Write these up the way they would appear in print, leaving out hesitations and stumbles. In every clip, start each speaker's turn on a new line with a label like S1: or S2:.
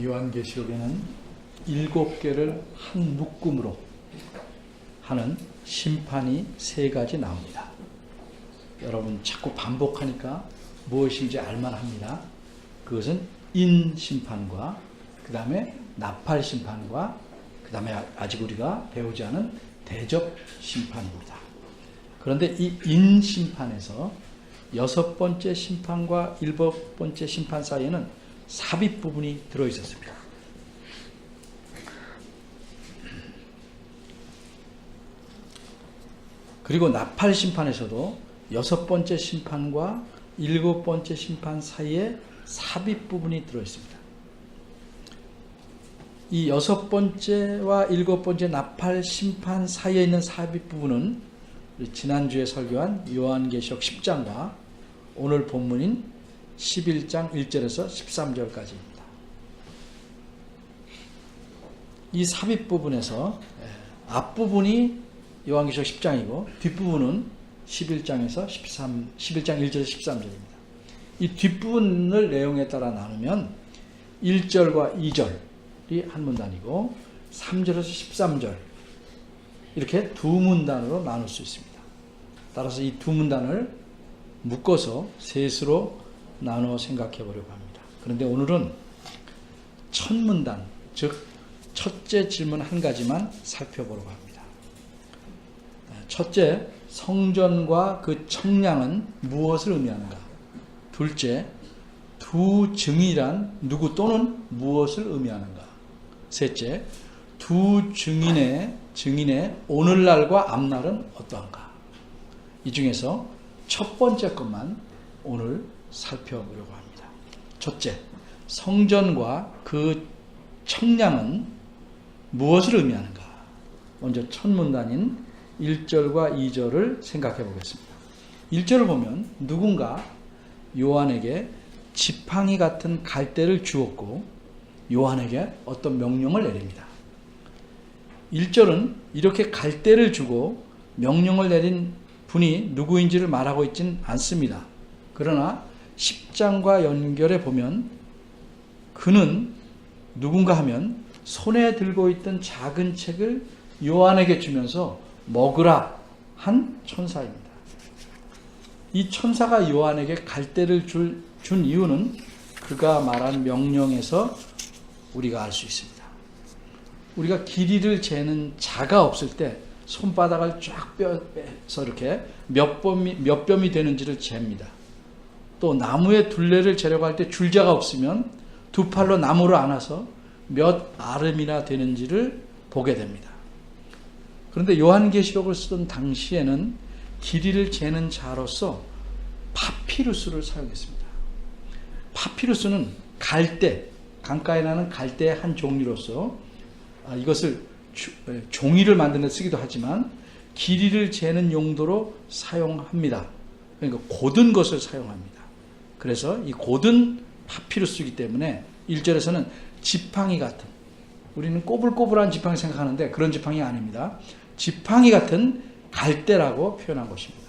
S1: 요한계시록에는 7개를 한 묶음으로 하는 심판이 3가지 나옵니다. 여러분 자꾸 반복하니까 무엇인지 알만합니다. 그것은 인심판과 그 다음에 나팔심판과 그 다음에 아직 우리가 배우지 않은 대접심판입니다. 그런데 이 인심판에서 6번째 심판과 7번째 심판 사이에는 삽입 부분이 들어있었습니다. 그리고 나팔심판에서도 6번째 심판과 7번째 심판 사이에 삽입 부분이 들어있습니다. 이 6번째와 7번째 나팔심판 사이에 있는 삽입 부분은 지난주에 설교한 요한계시록 10장과 오늘 본문인 11장 1절에서 13절까지입니다. 이 삽입 부분에서 앞부분이 요한계시록 10장이고 뒷부분은 11장에서 11장 1절에서 13절입니다. 이 뒷부분을 내용에 따라 나누면 1절과 2절이 한 문단이고 3절에서 13절 이렇게 두 문단으로 나눌 수 있습니다. 따라서 이 두 문단을 묶어서 셋으로 나누어 생각해 보려고 합니다. 그런데 오늘은 첫 문단, 즉 첫째 질문 한 가지만 살펴보려고 합니다. 첫째, 성전과 그 청량은 무엇을 의미하는가? 둘째, 두 증인이란 누구 또는 무엇을 의미하는가? 셋째, 두 증인의 오늘날과 앞날은 어떠한가? 이 중에서 첫 번째 것만 오늘 살펴보려고 합니다. 첫째, 성전과 그 청량은 무엇을 의미하는가? 먼저 첫 문단인 1절과 2절을 생각해 보겠습니다. 1절을 보면 누군가 요한에게 지팡이 같은 갈대를 주었고 요한에게 어떤 명령을 내립니다. 1절은 이렇게 갈대를 주고 명령을 내린 분이 누구인지를 말하고 있진 않습니다. 그러나 10장과 연결해 보면 그는 누군가 하면 손에 들고 있던 작은 책을 요한에게 주면서 먹으라 한 천사입니다. 이 천사가 요한에게 갈대를 준 이유는 그가 말한 명령에서 우리가 알 수 있습니다. 우리가 길이를 재는 자가 없을 때 손바닥을 쫙 빼서 이렇게 몇 뼘이 되는지를 잽니다. 또 나무의 둘레를 재려고 할 때 줄자가 없으면 두 팔로 나무를 안아서 몇 아름이나 되는지를 보게 됩니다. 그런데 요한계시록을 쓰던 당시에는 길이를 재는 자로서 파피루스를 사용했습니다. 파피루스는 갈대, 강가에 나는 갈대의 한 종류로서 이것을 종이를 만드는 데 쓰기도 하지만 길이를 재는 용도로 사용합니다. 그러니까 고든 것을 사용합니다. 그래서 이 고든 파피루스이기 때문에 1절에서는 지팡이 같은, 우리는 꼬불꼬불한 지팡이 생각하는데 그런 지팡이 아닙니다. 지팡이 같은 갈대라고 표현한 것입니다.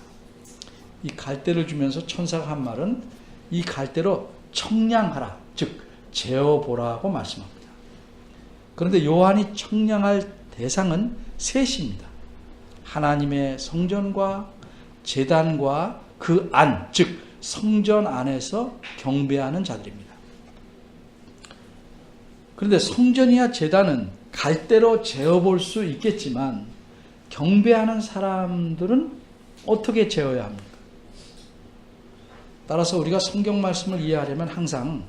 S1: 이 갈대를 주면서 천사가 한 말은 이 갈대로 청량하라, 즉 재어보라고 말씀합니다. 그런데 요한이 청량할 대상은 셋입니다. 하나님의 성전과 제단과 그 안, 즉 성전 안에서 경배하는 자들입니다. 그런데 성전이야 제단은 갈대로 재어볼 수 있겠지만 경배하는 사람들은 어떻게 재어야 합니까? 따라서 우리가 성경 말씀을 이해하려면 항상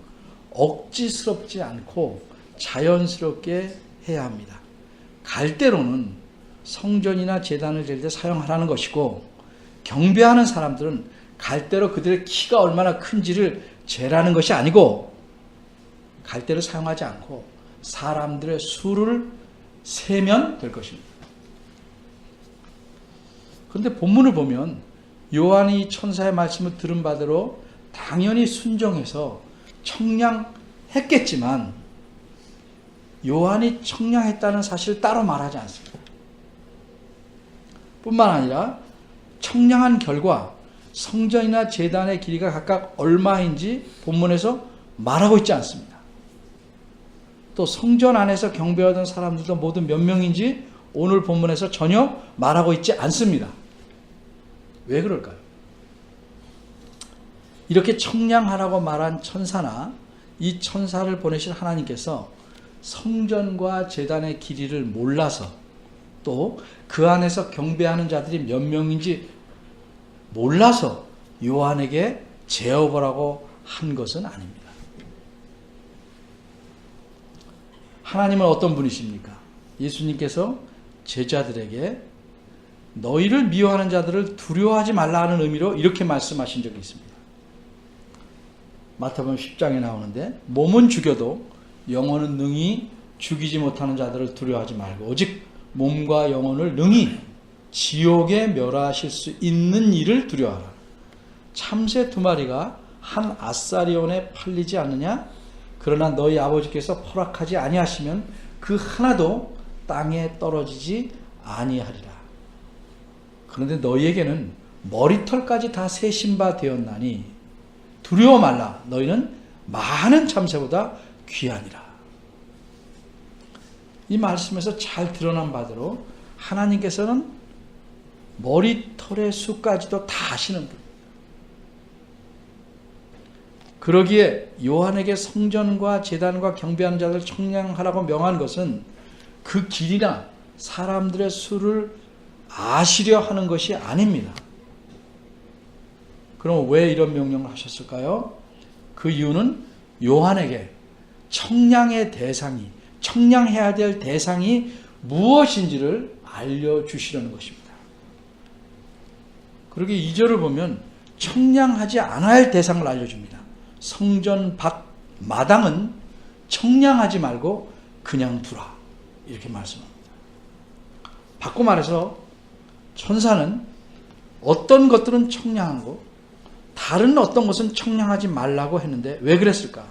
S1: 억지스럽지 않고 자연스럽게 해야 합니다. 갈대로는 성전이나 제단을 잴 때 사용하라는 것이고 경배하는 사람들은 갈대로 그들의 키가 얼마나 큰지를 재라는 것이 아니고 갈대를 사용하지 않고 사람들의 수를 세면 될 것입니다. 그런데 본문을 보면 요한이 천사의 말씀을 들은 바대로 당연히 순종해서 청량했겠지만 요한이 청량했다는 사실을 따로 말하지 않습니다. 뿐만 아니라 청량한 결과 성전이나 제단의 길이가 각각 얼마인지 본문에서 말하고 있지 않습니다. 또 성전 안에서 경배하던 사람들도 모두 몇 명인지 오늘 본문에서 전혀 말하고 있지 않습니다. 왜 그럴까요? 이렇게 청량하라고 말한 천사나 이 천사를 보내신 하나님께서 성전과 제단의 길이를 몰라서 또 그 안에서 경배하는 자들이 몇 명인지 몰라서 요한에게 재어보라고 한 것은 아닙니다. 하나님은 어떤 분이십니까? 예수님께서 제자들에게 너희를 미워하는 자들을 두려워하지 말라 하는 의미로 이렇게 말씀하신 적이 있습니다. 마태복음 10장에 나오는데 몸은 죽여도 영혼은 능히 죽이지 못하는 자들을 두려워하지 말고 오직 몸과 영혼을 능히 지옥에 멸하실 수 있는 이를 두려워하라. 참새 2마리가 한 아사리온에 팔리지 않느냐? 그러나 너희 아버지께서 허락하지 아니하시면 그 하나도 땅에 떨어지지 아니하리라. 그런데 너희에게는 머리털까지 다 세신 바 되었나니 두려워 말라. 너희는 많은 참새보다 귀하니라. 이 말씀에서 잘 드러난 바대로 하나님께서는 머리털의 수까지도 다 아시는 분. 그러기에 요한에게 성전과 제단과 경배하는 자들 청량하라고 명한 것은 그 길이나 사람들의 수를 아시려 하는 것이 아닙니다. 그럼 왜 이런 명령을 하셨을까요? 그 이유는 요한에게 청량의 대상이, 청량해야 될 대상이 무엇인지를 알려주시려는 것입니다. 그러게 2절을 보면 청량하지 않아야 할 대상을 알려줍니다. 성전 밖 마당은 청량하지 말고 그냥 두라. 이렇게 말씀합니다. 바꿔 말해서 천사는 어떤 것들은 청량하고 다른 어떤 것은 청량하지 말라고 했는데 왜 그랬을까?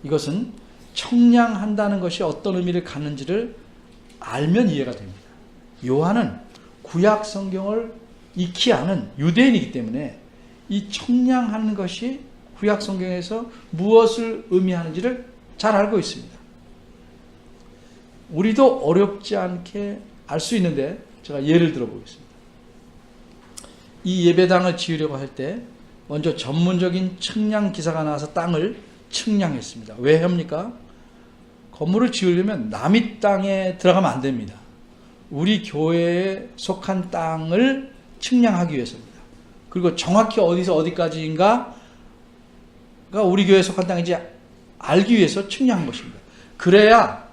S1: 이것은 청량한다는 것이 어떤 의미를 갖는지를 알면 이해가 됩니다. 요한은 구약 성경을 익히 아는 유대인이기 때문에 이 청량하는 것이 구약 성경에서 무엇을 의미하는지를 잘 알고 있습니다. 우리도 어렵지 않게 알 수 있는데 제가 예를 들어 보겠습니다. 이 예배당을 지으려고 할 때 먼저 전문적인 측량 기사가 나와서 땅을 측량했습니다. 왜 합니까? 건물을 지으려면 남의 땅에 들어가면 안 됩니다. 우리 교회에 속한 땅을 측량하기 위해서입니다. 그리고 정확히 어디서 어디까지인가가 우리 교회에 속한 땅인지 알기 위해서 측량한 것입니다. 그래야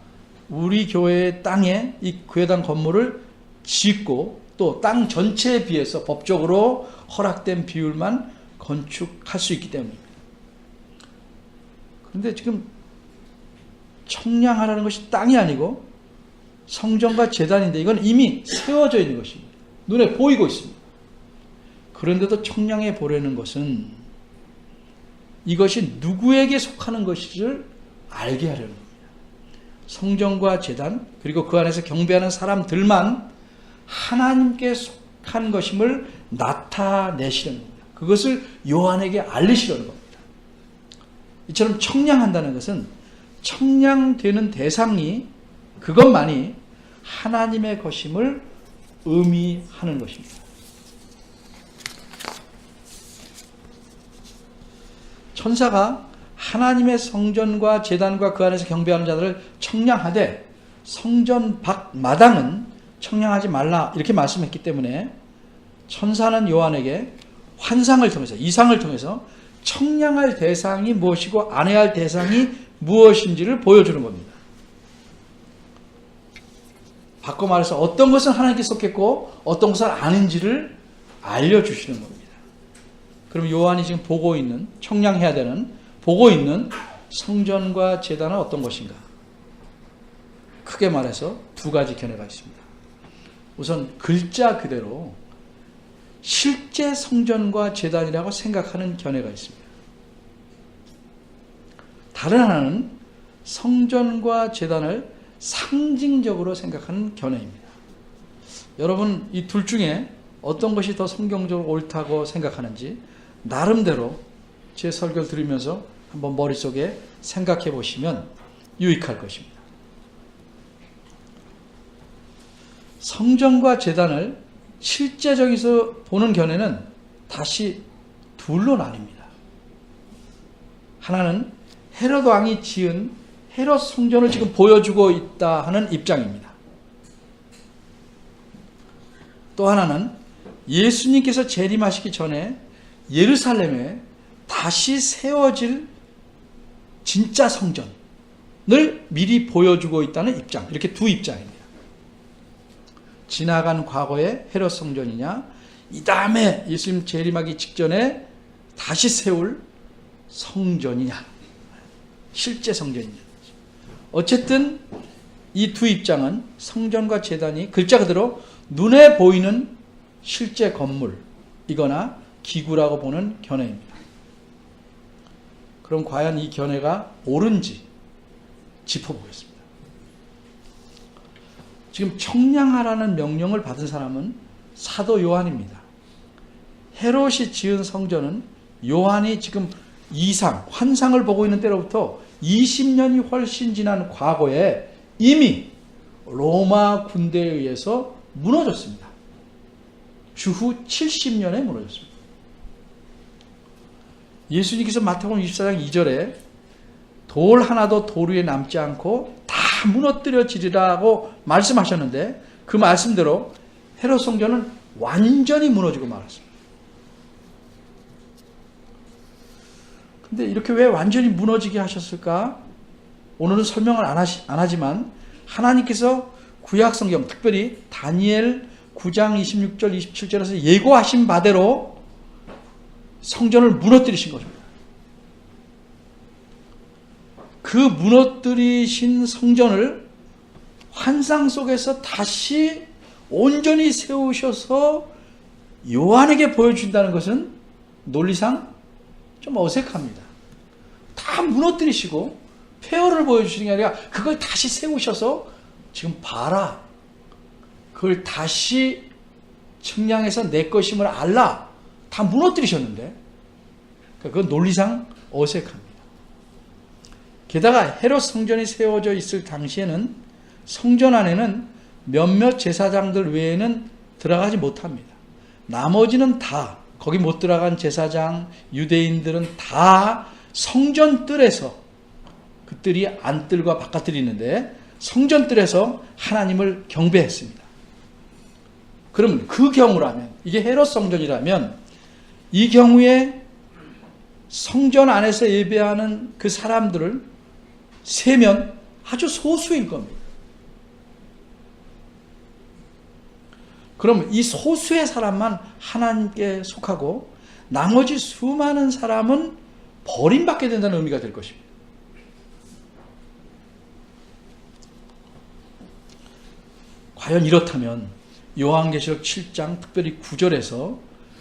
S1: 우리 교회의 땅에 이 교회당 건물을 짓고 또 땅 전체에 비해서 법적으로 허락된 비율만 건축할 수 있기 때문입니다. 그런데 지금 청량하라는 것이 땅이 아니고 성전과 제단인데 이건 이미 세워져 있는 것입니다. 눈에 보이고 있습니다. 그런데도 청량해 보려는 것은 이것이 누구에게 속하는 것인지를 알게 하려는 겁니다. 성전과 제단 그리고 그 안에서 경배하는 사람들만 하나님께 속한 것임을 나타내시려는 겁니다. 그것을 요한에게 알리시려는 겁니다. 이처럼 청량한다는 것은 청량되는 대상이 그것만이 하나님의 것임을 의미하는 것입니다. 천사가 하나님의 성전과 제단과 그 안에서 경배하는 자들을 청량하되 성전 밖 마당은 청량하지 말라 이렇게 말씀했기 때문에 천사는 요한에게 환상을 통해서 이상을 통해서 청량할 대상이 무엇이고 안 해야 할 대상이 무엇인지를 보여주는 겁니다. 바꿔 말해서 어떤 것은 하나님께 속했고 어떤 것은 아닌지를 알려주시는 겁니다. 그럼 요한이 지금 보고 있는 청량해야 되는 보고 있는 성전과 제단은 어떤 것인가? 크게 말해서 두 가지 견해가 있습니다. 우선 글자 그대로 실제 성전과 제단이라고 생각하는 견해가 있습니다. 다른 하나는 성전과 제단을 상징적으로 생각하는 견해입니다. 여러분 이 둘 중에 어떤 것이 더 성경적으로 옳다고 생각하는지 나름대로 제 설교를 들으면서 한번 머릿속에 생각해 보시면 유익할 것입니다. 성전과 제단을 실제적에서 보는 견해는 다시 둘로 나뉩니다. 하나는 헤롯 왕이 지은 헤롯 성전을 지금 보여주고 있다 하는 입장입니다. 또 하나는 예수님께서 재림하시기 전에 예루살렘에 다시 세워질 진짜 성전을 미리 보여주고 있다는 입장, 이렇게 두 입장입니다. 지나간 과거의 헤롯 성전이냐, 이 다음에 예수님 재림하기 직전에 다시 세울 성전이냐, 실제 성전이냐. 어쨌든 이 두 입장은 성전과 제단이 글자 그대로 눈에 보이는 실제 건물이거나 기구라고 보는 견해입니다. 그럼 과연 이 견해가 옳은지 짚어보겠습니다. 지금 청량하라는 명령을 받은 사람은 사도 요한입니다. 헤롯이 지은 성전은 요한이 지금 이상, 환상을 보고 있는 때로부터 20년이 훨씬 지난 과거에 이미 로마 군대에 의해서 무너졌습니다. 주후 70년에 무너졌습니다. 예수님께서 마태복음 24장 2절에 돌 하나도 돌 위에 남지 않고 다 무너뜨려지리라고 말씀하셨는데 그 말씀대로 헤롯 성전은 완전히 무너지고 말았습니다. 근데 이렇게 왜 완전히 무너지게 하셨을까? 오늘은 설명을 안 하지만 하나님께서 구약 성경, 특별히 다니엘 9장 26절 27절에서 예고하신 바대로 성전을 무너뜨리신 것입니다. 그 무너뜨리신 성전을 환상 속에서 다시 온전히 세우셔서 요한에게 보여준다는 것은 논리상 좀 어색합니다. 다 무너뜨리시고 폐허를 보여주시는 게 아니라 그걸 다시 세우셔서 지금 봐라, 그걸 다시 측량해서 내 것임을 알라, 다 무너뜨리셨는데 그건 논리상 어색합니다. 게다가 헤롯 성전이 세워져 있을 당시에는 성전 안에는 몇몇 제사장들 외에는 들어가지 못합니다. 나머지는 다, 거기 못 들어간 제사장, 유대인들은 다 성전 뜰에서, 그 뜰이 안뜰과 바깥뜰이 있는데 성전 뜰에서 하나님을 경배했습니다. 그러면 그 경우라면, 이게 헤롯 성전이라면 이 경우에 성전 안에서 예배하는 그 사람들을 세면 아주 소수일 겁니다. 그럼 이 소수의 사람만 하나님께 속하고 나머지 수많은 사람은 버림받게 된다는 의미가 될 것입니다. 과연 이렇다면 요한계시록 7장 특별히 9절에서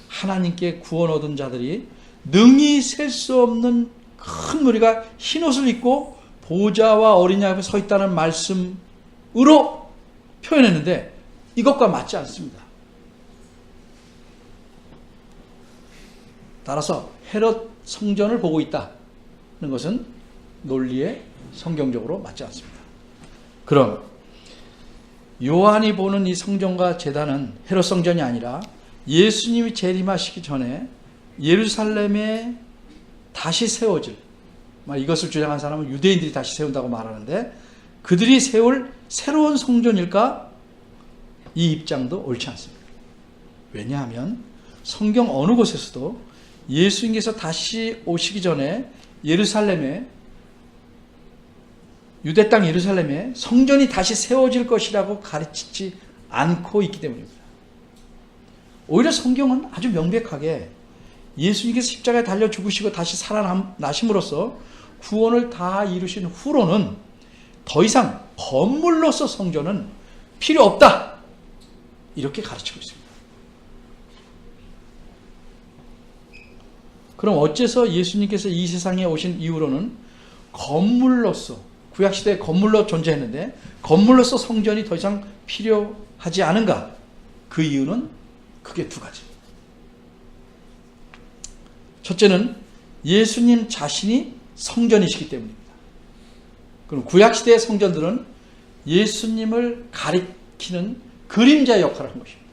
S1: 하나님께 구원 얻은 자들이 능히 셀 수 없는 큰 무리가 흰옷을 입고 보좌와 어린 양 앞에 서 있다는 말씀으로 표현했는데 이것과 맞지 않습니다. 따라서 헤롯 성전을 보고 있다는 것은 논리에 성경적으로 맞지 않습니다. 그럼 요한이 보는 이 성전과 제단은 헤롯 성전이 아니라 예수님이 재림하시기 전에 예루살렘에 다시 세워질, 이것을 주장한 사람은 유대인들이 다시 세운다고 말하는데 그들이 세울 새로운 성전일까? 이 입장도 옳지 않습니다. 왜냐하면 성경 어느 곳에서도 예수님께서 다시 오시기 전에 예루살렘에, 유대 땅 예루살렘에 성전이 다시 세워질 것이라고 가르치지 않고 있기 때문입니다. 오히려 성경은 아주 명백하게 예수님께서 십자가에 달려 죽으시고 다시 살아나심으로써 구원을 다 이루신 후로는 더 이상 건물로서 성전은 필요 없다, 이렇게 가르치고 있습니다. 그럼 어째서 예수님께서 이 세상에 오신 이후로는 건물로서, 구약시대에 건물로 존재했는데 건물로서 성전이 더 이상 필요하지 않은가? 그 이유는 크게 두 가지. 첫째는 예수님 자신이 성전이시기 때문입니다. 그럼 구약시대의 성전들은 예수님을 가리키는 그림자 역할을 한 것입니다.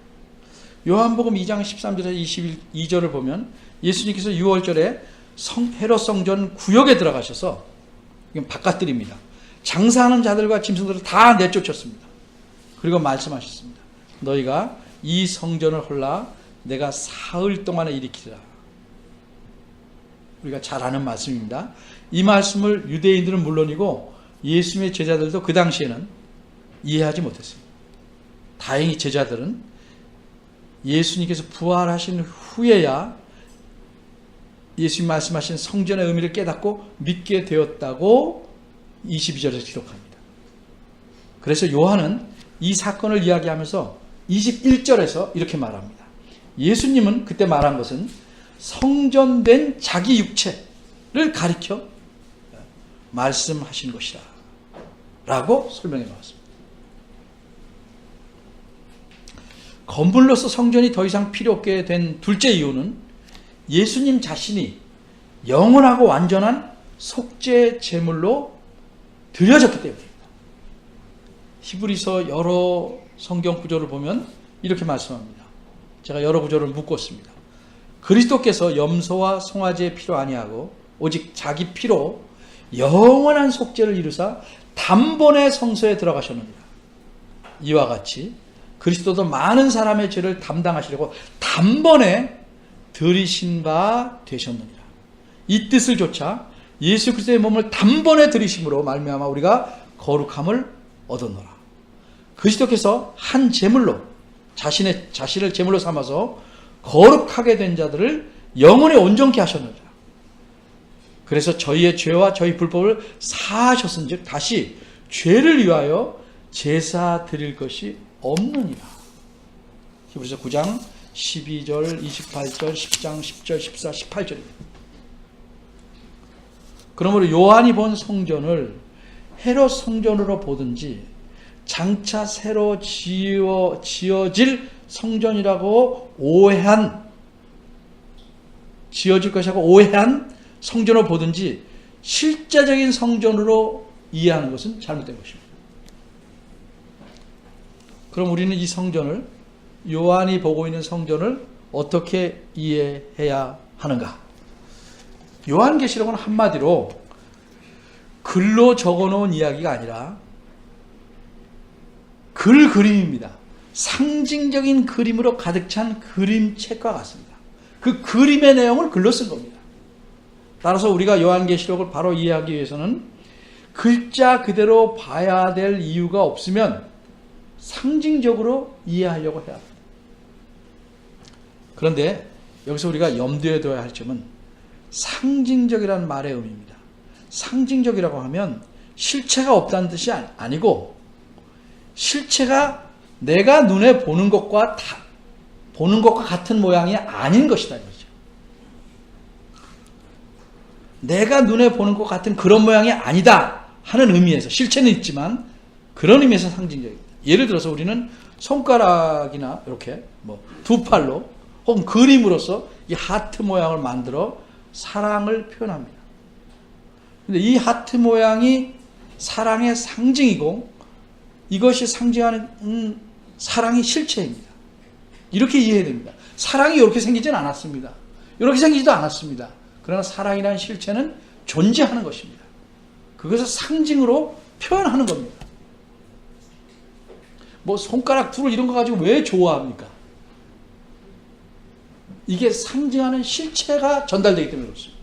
S1: 요한복음 2장 13절에서 22절을 보면 예수님께서 6월절에 헤롯 성전 구역에 들어가셔서, 이건 바깥들입니다, 장사하는 자들과 짐승들을 다 내쫓았습니다. 그리고 말씀하셨습니다. 너희가 이 성전을 헐라 내가 사흘 동안에 일으키리라. 우리가 잘 아는 말씀입니다. 이 말씀을 유대인들은 물론이고 예수님의 제자들도 그 당시에는 이해하지 못했습니다. 다행히 제자들은 예수님께서 부활하신 후에야 예수님 말씀하신 성전의 의미를 깨닫고 믿게 되었다고 22절에서 기록합니다. 그래서 요한은 이 사건을 이야기하면서 21절에서 이렇게 말합니다. 예수님은 그때 말한 것은 성전된 자기 육체를 가리켜 말씀하신 것이라 라고 설명해 놓았습니다. 건물로서 성전이 더 이상 필요 없게 된 둘째 이유는 예수님 자신이 영원하고 완전한 속죄 제물로 드려졌기 때문입니다. 히브리서 여러 성경 구조를 보면 이렇게 말씀합니다. 제가 여러 구조를 묶었습니다. 그리스도께서 염소와 송아지의 피로 아니하고 오직 자기 피로 영원한 속죄를 이루사 단번에 성소에 들어가셨느니라. 이와 같이 그리스도도 많은 사람의 죄를 담당하시려고 단번에 들이신 바 되셨느니라. 이 뜻을 조차 예수 그리스도의 몸을 단번에 들이심으로 말미암아 우리가 거룩함을 얻었노라. 그리스도께서 한 제물로 자신을 제물로 삼아서 거룩하게 된 자들을 영원히 온전케 하셨느니라. 그래서 저희의 죄와 저희 불법을 사하셨은즉 다시 죄를 위하여 제사 드릴 것이 없느니라. 히브리서 9장 12절, 28절, 10장 10절, 14, 18절입니다. 그러므로 요한이 본 성전을 헤롯 성전으로 보든지 장차 새로 지어질 성전이라고 지어질 것이라고 오해한 성전으로 보든지 실제적인 성전으로 이해하는 것은 잘못된 것입니다. 그럼 우리는 이 성전을, 요한이 보고 있는 성전을 어떻게 이해해야 하는가? 요한계시록은 한마디로 글로 적어놓은 이야기가 아니라 그림입니다. 상징적인 그림으로 가득 찬 그림책과 같습니다. 그 그림의 내용을 글로 쓴 겁니다. 따라서 우리가 요한계시록을 바로 이해하기 위해서는 글자 그대로 봐야 될 이유가 없으면 상징적으로 이해하려고 해야 합니다. 그런데 여기서 우리가 염두에 둬야 할 점은 상징적이라는 말의 의미입니다. 상징적이라고 하면 실체가 없다는 뜻이 아니고 실체가 내가 눈에 보는 것과 같은 모양이 아닌 것이다 이거죠. 내가 눈에 보는 것 같은 그런 모양이 아니다 하는 의미에서, 실체는 있지만 그런 의미에서 상징적입니다. 예를 들어서 우리는 손가락이나 이렇게 두 팔로 혹은 그림으로써 이 하트 모양을 만들어 사랑을 표현합니다. 근데 이 하트 모양이 사랑의 상징이고 이것이 상징하는 사랑이 실체입니다. 이렇게 이해해야 됩니다. 사랑이 이렇게 생기진 않았습니다. 이렇게 생기지도 않았습니다. 그러나 사랑이라는 실체는 존재하는 것입니다. 그것을 상징으로 표현하는 겁니다. 손가락 둘 이런 거 가지고 왜 좋아합니까? 이게 상징하는 실체가 전달되기 때문에 그렇습니다.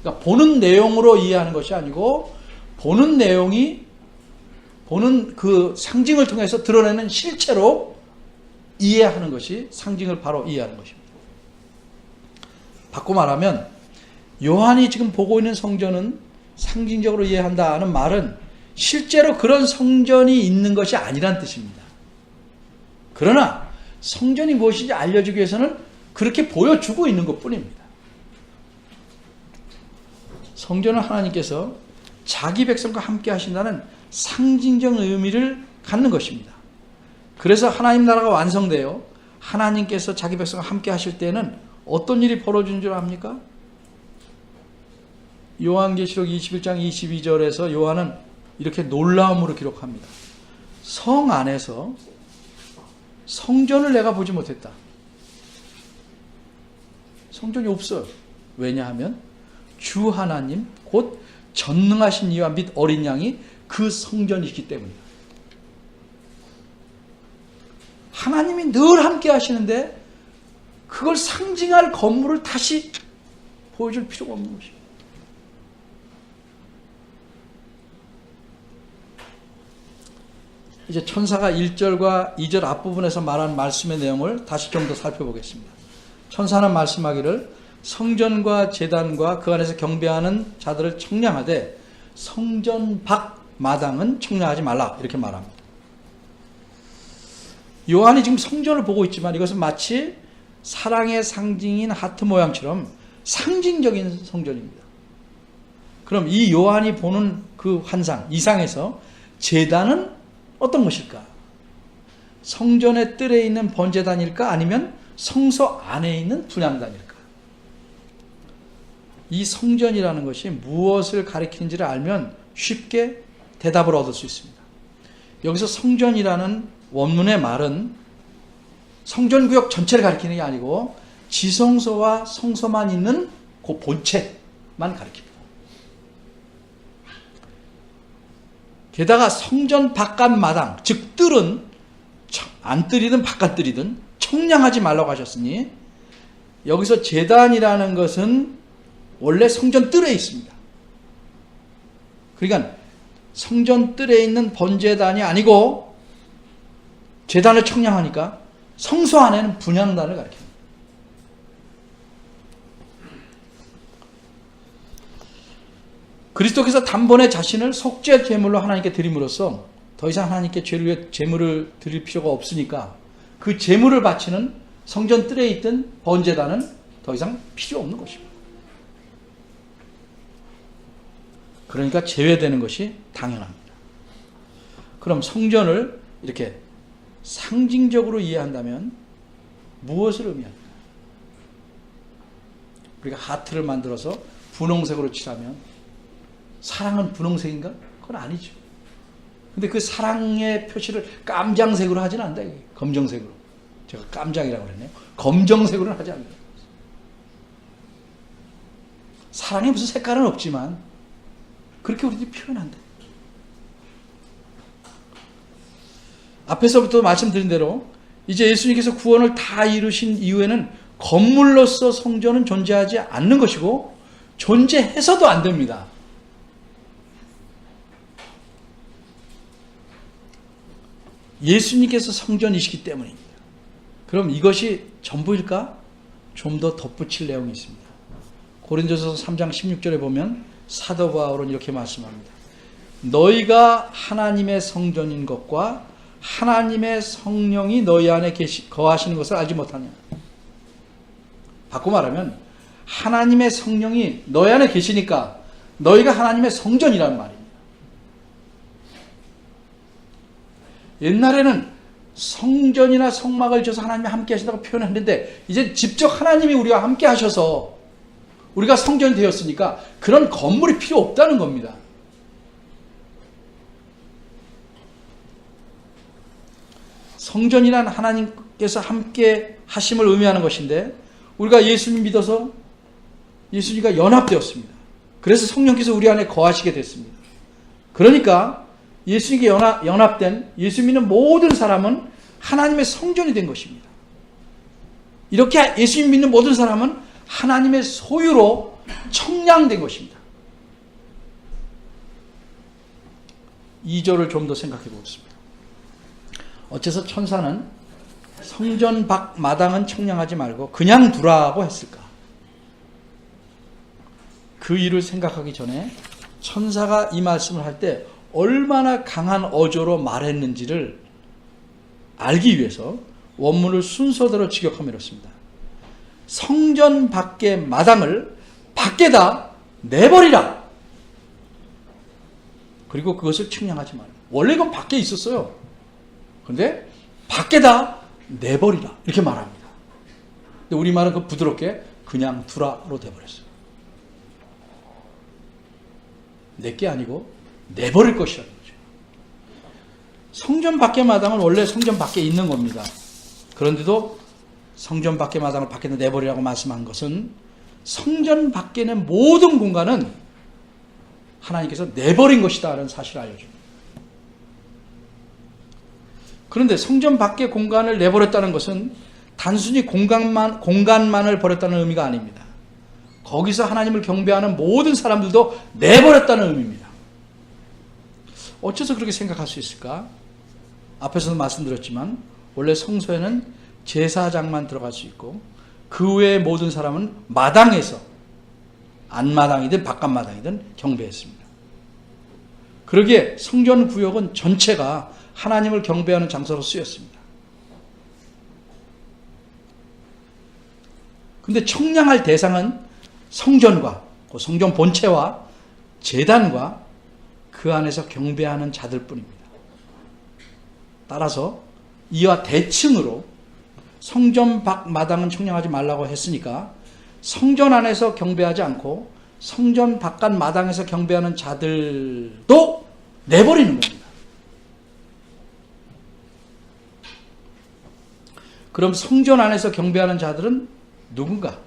S1: 그러니까 보는 내용으로 이해하는 것이 아니고 보는 내용이 보는 그 상징을 통해서 드러내는 실체로 이해하는 것이 상징을 바로 이해하는 것입니다. 바꿔 말하면 요한이 지금 보고 있는 성전은 상징적으로 이해한다는 말은 실제로 그런 성전이 있는 것이 아니란 뜻입니다. 그러나 성전이 무엇인지 알려주기 위해서는 그렇게 보여주고 있는 것뿐입니다. 성전은 하나님께서 자기 백성과 함께 하신다는 상징적 의미를 갖는 것입니다. 그래서 하나님 나라가 완성되어 하나님께서 자기 백성과 함께 하실 때는 어떤 일이 벌어지는 줄 압니까? 요한계시록 21장 22절에서 요한은 이렇게 놀라움으로 기록합니다. 성 안에서 성전을 내가 보지 못했다. 성전이 없어요. 왜냐하면 주 하나님 곧 전능하신 이와 및 어린 양이 그 성전이기 때문이다. 하나님이 늘 함께 하시는데 그걸 상징할 건물을 다시 보여줄 필요가 없는 것입니다. 이제 천사가 1절과 2절 앞부분에서 말한 말씀의 내용을 다시 좀 더 살펴보겠습니다. 천사는 말씀하기를 성전과 제단과 그 안에서 경배하는 자들을 청량하되 성전 밖 마당은 청량하지 말라, 이렇게 말합니다. 요한이 지금 성전을 보고 있지만 이것은 마치 사랑의 상징인 하트 모양처럼 상징적인 성전입니다. 그럼 이 요한이 보는 그 환상, 이상에서 제단은 어떤 것일까? 성전의 뜰에 있는 번제단일까? 아니면 성소 안에 있는 분향단일까? 이 성전이라는 것이 무엇을 가리키는지를 알면 쉽게 대답을 얻을 수 있습니다. 여기서 성전이라는 원문의 말은 성전구역 전체를 가리키는 게 아니고 지성소와 성소만 있는 그 본체만 가리킵니다. 게다가 성전 바깥 마당, 즉 뜰은 안뜰이든 바깥뜰이든 청량하지 말라고 하셨으니 여기서 제단이라는 것은 원래 성전 뜰에 있습니다. 그러니까 성전 뜰에 있는 번제단이 아니고 제단을 청량하니까 성소 안에는 분향단을 가리킵니다. 그리스도께서 단번에 자신을 속죄 제물로 하나님께 드림으로써 더 이상 하나님께 제물을 드릴 필요가 없으니까 그 제물을 바치는 성전 뜰에 있던 번제단은 더 이상 필요 없는 것입니다. 그러니까 제외되는 것이 당연합니다. 그럼 성전을 이렇게 상징적으로 이해한다면 무엇을 의미합니까? 우리가 하트를 만들어서 분홍색으로 칠하면 사랑은 분홍색인가? 그건 아니죠. 근데 그 사랑의 표시를 깜장색으로 하지는 않는다. 검정색으로. 제가 깜장이라고 그랬네요. 검정색으로는 하지 않는다. 사랑에 무슨 색깔은 없지만 그렇게 우리들이 표현한다. 앞에서부터 말씀드린 대로 이제 예수님께서 구원을 다 이루신 이후에는 건물로서 성전은 존재하지 않는 것이고 존재해서도 안 됩니다. 예수님께서 성전이시기 때문입니다. 그럼 이것이 전부일까? 좀 더 덧붙일 내용이 있습니다. 고린도전서 3장 16절에 보면 사도 바울은 이렇게 말씀합니다. 너희가 하나님의 성전인 것과 하나님의 성령이 너희 안에 거하시는 것을 알지 못하냐. 바꿔 말하면 하나님의 성령이 너희 안에 계시니까 너희가 하나님의 성전이라는 말입니다. 옛날에는 성전이나 성막을 지어서 하나님이 함께 하신다고 표현했는데 이제 직접 하나님이 우리와 함께 하셔서 우리가 성전이 되었으니까 그런 건물이 필요 없다는 겁니다. 성전이란 하나님께서 함께 하심을 의미하는 것인데 우리가 예수님 믿어서 예수님과 연합되었습니다. 그래서 성령께서 우리 안에 거하시게 됐습니다. 그러니까 예수님께 연합된 예수 믿는 모든 사람은 하나님의 성전이 된 것입니다. 이렇게 예수님 믿는 모든 사람은 하나님의 소유로 청량된 것입니다. 2절을 좀 더 생각해 보겠습니다. 어째서 천사는 성전 밖 마당은 청량하지 말고 그냥 두라고 했을까? 그 일을 생각하기 전에 천사가 이 말씀을 할 때 얼마나 강한 어조로 말했는지를 알기 위해서 원문을 순서대로 직역하면 이렇습니다. 성전 밖의 마당을 밖에다 내버리라. 그리고 그것을 측량하지 말라. 원래 이건 밖에 있었어요. 그런데 밖에다 내버리라. 이렇게 말합니다. 근데 우리말은 그 부드럽게 그냥 두라로 돼버렸어요. 내게 아니고 내버릴 것이라는 거죠. 성전 밖의 마당은 원래 성전 밖에 있는 겁니다. 그런데도 성전 밖의 마당을 밖에다 내버리라고 말씀한 것은 성전 밖에 있는 모든 공간은 하나님께서 내버린 것이다라는 사실을 알려줍니다. 그런데 성전 밖의 공간을 내버렸다는 것은 단순히 공간만을 버렸다는 의미가 아닙니다. 거기서 하나님을 경배하는 모든 사람들도 내버렸다는 의미입니다. 어째서 그렇게 생각할 수 있을까? 앞에서도 말씀드렸지만 원래 성소에는 제사장만 들어갈 수 있고 그 외의 모든 사람은 마당에서 안마당이든 바깥마당이든 경배했습니다. 그러기에 성전 구역은 전체가 하나님을 경배하는 장소로 쓰였습니다. 근데 청량할 대상은 성전과 그 성전 본체와 제단과 그 안에서 경배하는 자들 뿐입니다. 따라서 이와 대칭으로 성전 밖 마당은 청량하지 말라고 했으니까 성전 안에서 경배하지 않고 성전 바깥 마당에서 경배하는 자들도 내버리는 겁니다. 그럼 성전 안에서 경배하는 자들은 누군가?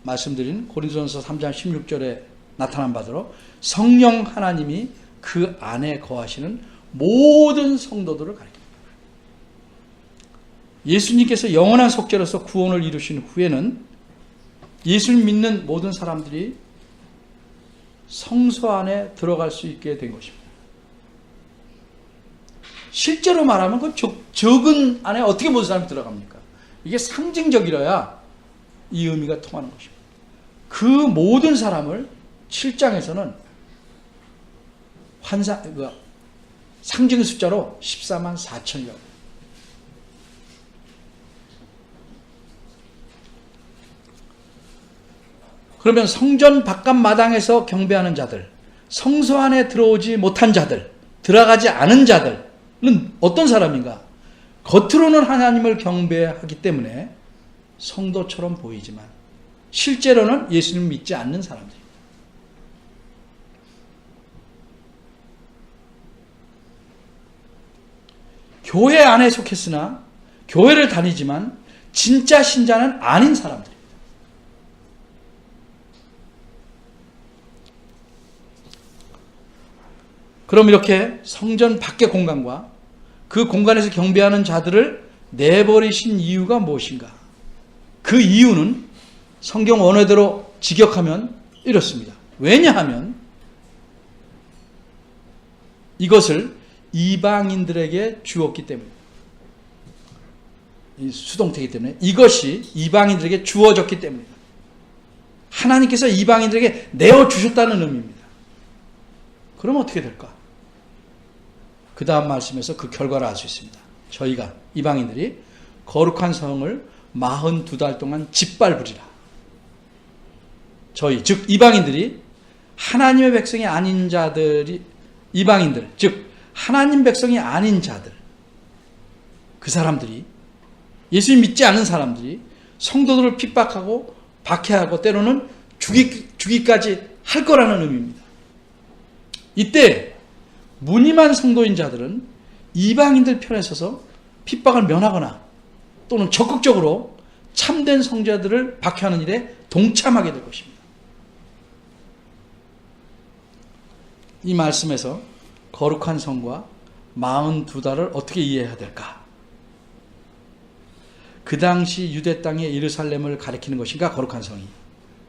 S1: 말씀드린 고린도전서 3장 16절에 나타난 바대로 성령 하나님이 그 안에 거하시는 모든 성도들을 가리킵니다. 예수님께서 영원한 속죄로서 구원을 이루신 후에는 예수를 믿는 모든 사람들이 성소 안에 들어갈 수 있게 된 것입니다. 실제로 말하면 그 적은 안에 어떻게 모든 사람이 들어갑니까? 이게 상징적이라야 이 의미가 통하는 것입니다. 그 모든 사람을 7장에서는 상징 숫자로 14만 4천이라고. 그러면 성전 바깥 마당에서 경배하는 자들, 성소 안에 들어오지 못한 자들, 들어가지 않은 자들은 어떤 사람인가? 겉으로는 하나님을 경배하기 때문에 성도처럼 보이지만 실제로는 예수님을 믿지 않는 사람들입니다. 교회 안에 속했으나 교회를 다니지만 진짜 신자는 아닌 사람들입니다. 그럼 이렇게 성전 밖의 공간과 그 공간에서 경배하는 자들을 내버리신 이유가 무엇인가? 그 이유는 성경 원어대로 직역하면 이렇습니다. 왜냐하면 이것을 이방인들에게 주었기 때문입니다. 수동태이기 때문에 이것이 이방인들에게 주어졌기 때문입니다. 하나님께서 이방인들에게 내어주셨다는 의미입니다. 그럼 어떻게 될까? 그 다음 말씀에서 그 결과를 알 수 있습니다. 저희가 이방인들이 거룩한 성을 42달 동안 짓밟으리라. 저희 즉 이방인들이 하나님의 백성이 아닌 자들이 이방인들 즉 하나님 백성이 아닌 자들 그 사람들이 예수님 믿지 않는 사람들이 성도들을 핍박하고 박해하고 때로는 죽이까지 할 거라는 의미입니다. 이때 무늬만 성도인 자들은 이방인들 편에 서서 핍박을 면하거나 또는 적극적으로 참된 성자들을 박해하는 일에 동참하게 될 것입니다. 이 말씀에서 거룩한 성과 42달을 어떻게 이해해야 될까? 그 당시 유대 땅의 예루살렘을 가리키는 것인가 거룩한 성이.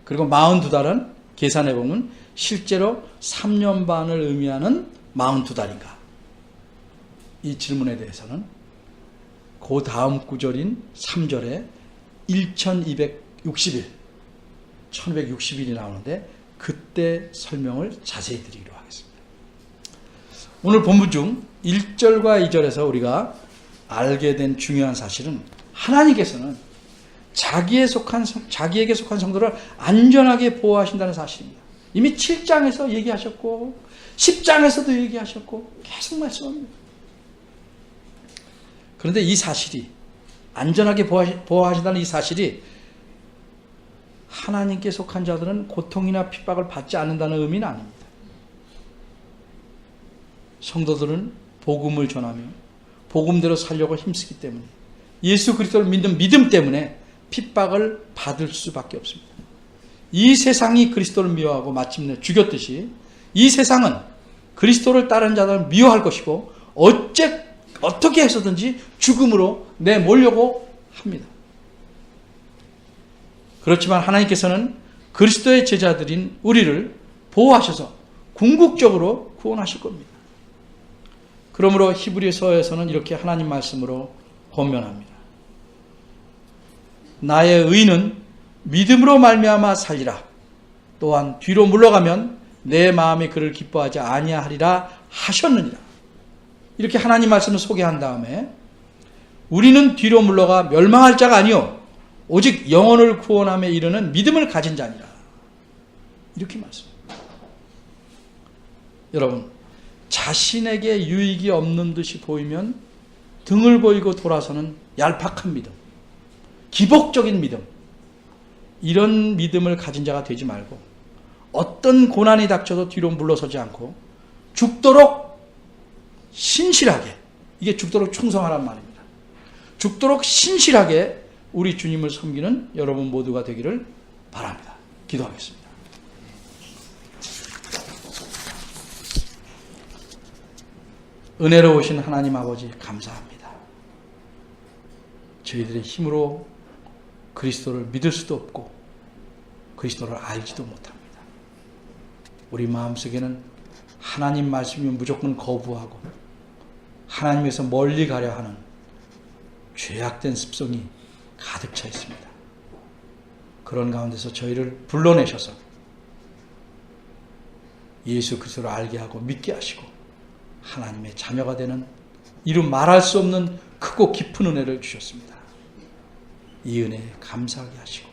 S1: 그리고 42달은 계산해보면 실제로 3년 반을 의미하는 42달인가? 이 질문에 대해서는 그 다음 구절인 3절에 1260일 1260일이 나오는데 그때 설명을 자세히 드리기로 하겠습니다. 오늘 본문 중 1절과 2절에서 우리가 알게 된 중요한 사실은 하나님께서는 자기에게 속한 성도를 안전하게 보호하신다는 사실입니다. 이미 7장에서 얘기하셨고 10장에서도 얘기하셨고 계속 말씀합니다. 그런데 이 사실이 안전하게 보호하신다는 이 사실이 하나님께 속한 자들은 고통이나 핍박을 받지 않는다는 의미는 아닙니다. 성도들은 복음을 전하며 복음대로 살려고 힘쓰기 때문에, 예수 그리스도를 믿는 믿음 때문에 핍박을 받을 수밖에 없습니다. 이 세상이 그리스도를 미워하고 마침내 죽였듯이 이 세상은 그리스도를 따르는 자들을 미워할 것이고 어떻게 해서든지 죽음으로 내몰려고 합니다. 그렇지만 하나님께서는 그리스도의 제자들인 우리를 보호하셔서 궁극적으로 구원하실 겁니다. 그러므로 히브리서에서는 이렇게 하나님 말씀으로 권면합니다. 나의 의는 믿음으로 말미암아 살리라. 또한 뒤로 물러가면 내 마음이 그를 기뻐하지 아니하리라 하셨느니라. 이렇게 하나님 말씀을 소개한 다음에 우리는 뒤로 물러가 멸망할 자가 아니요 오직 영혼을 구원함에 이르는 믿음을 가진 자니라. 이렇게 말씀합니다. 여러분, 자신에게 유익이 없는 듯이 보이면 등을 보이고 돌아서는 얄팍한 믿음, 기복적인 믿음, 이런 믿음을 가진 자가 되지 말고 어떤 고난이 닥쳐도 뒤로 물러서지 않고 죽도록 신실하게, 이게 죽도록 충성하란 말입니다. 죽도록 신실하게 우리 주님을 섬기는 여러분 모두가 되기를 바랍니다. 기도하겠습니다. 은혜로우신 하나님 아버지 감사합니다. 저희들의 힘으로 그리스도를 믿을 수도 없고 그리스도를 알지도 못합니다. 우리 마음속에는 하나님 말씀이면 무조건 거부하고 하나님에서 멀리 가려 하는 죄악된 습성이 가득 차 있습니다. 그런 가운데서 저희를 불러내셔서 예수 그리스도를 알게 하고 믿게 하시고 하나님의 자녀가 되는 이루 말할 수 없는 크고 깊은 은혜를 주셨습니다. 이 은혜에 감사하게 하시고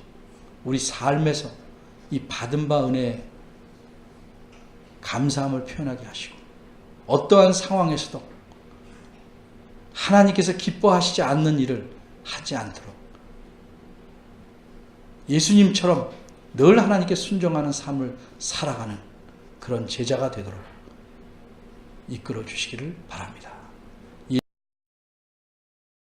S1: 우리 삶에서 이 받은 바 은혜에 감사함을 표현하게 하시고 어떠한 상황에서도 하나님께서 기뻐하시지 않는 일을 하지 않도록 예수님처럼 늘 하나님께 순종하는 삶을 살아가는 그런 제자가 되도록 이끌어 주시기를 바랍니다.